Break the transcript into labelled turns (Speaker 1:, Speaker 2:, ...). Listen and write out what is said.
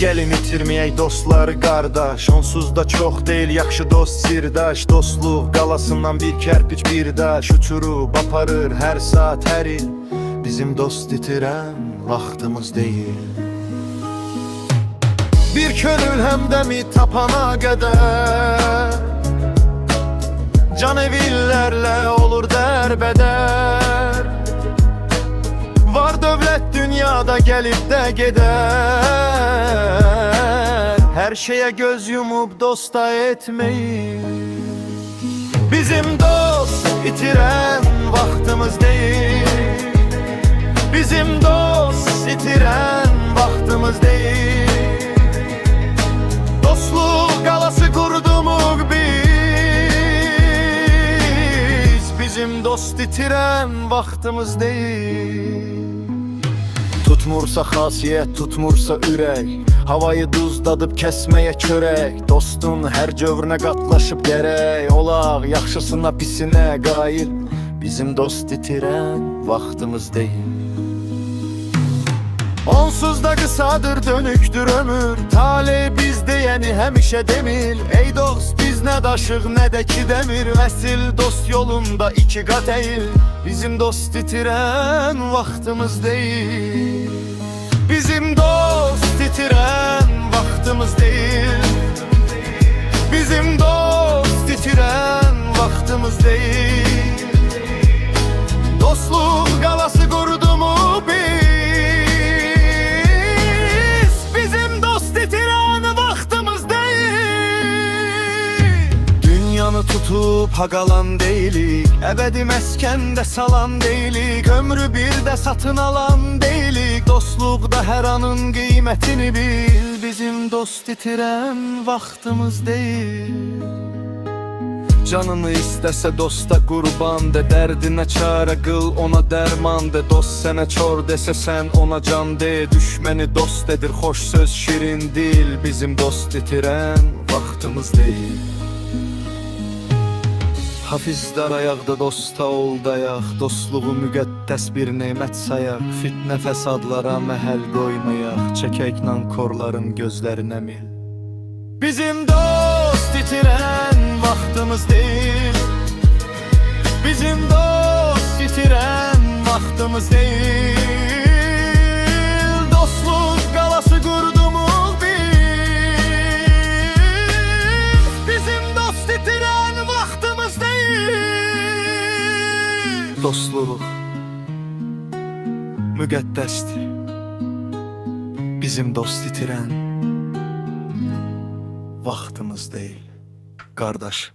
Speaker 1: Gəlin itirməyək dostları qardaş, onsuz da çox deyil yaxşı dost sirdaş. Dostluq qalasından bir kərpic bir daş uçurub aparır hər saat hər il. Bizim dost itirən vaxtımız deyil. Bir könül həmdəmi tapana qədər can evillərlə olur dərbədər. Var dövlət dünyada gəlib də gedər. Hər şeyə göz yumub dosta etmeyin. Bizim dost itirən vaxtımız deyil. Bizim dost itirən vaxtımız deyil. Dostluq qalası qurdumuq biz. Bizim dost itirən vaxtımız deyil. Tutmursa xasiyyət, tutmursa ürək, havayı duzladıb kəsməyə körək. Dostun hər cövrünə qatlaşıb gərək olaq, yaxşısına pisinə qail. Bizim dost itirən vaxtımız deyil. Onsuz da qısadır, dönüktür ömür. Talih biz deyəni həmişə demir. Ey dost, biz nə daşıq, nə də ki dəmir. Əsil dost yolunda iki qat əyil. Bizim dost itirən vaxtımız deyil. Bizim dost itirən vaxtımız deyil. Bizim dost itirən vaxtımız deyil. Dostluq qalası qurdumu biz. Bizim dost itirən vaxtımız deyil. Dünyanı tutub haqalan deyilik, əbədi məskəndə salan deyilik. Ömrü bir də satın alan deyilik. Dostluqda hər anın qiymətini bil. Bizim dost itirən vaxtımız deyil. Canını istəsə dosta qurban de, dərdinə çarə qıl, ona dərman de. Dost sənə çor desə sən ona can de. Düşməni dost edir, xoş söz şirin dil. Bizim dost itirən vaxtımız deyil. Hafizlər ayaqda dosta ol dayaq, dostluğu müqəddəs bir nemət sayaq. Fitnə fəsadlara məhəl qoymayaq, çəkək nankorların gözlərinə mil. Bizim dost itirən vaxtımız deyil. Bizim dost itirən vaxtımız deyil. Dostluq qalası qurdumuq biz. Bizim dost itirən vaxtımız deyil. Dostluq müqəddəsdir. Bizim dost itirən vaxtımız deyil, qardaş.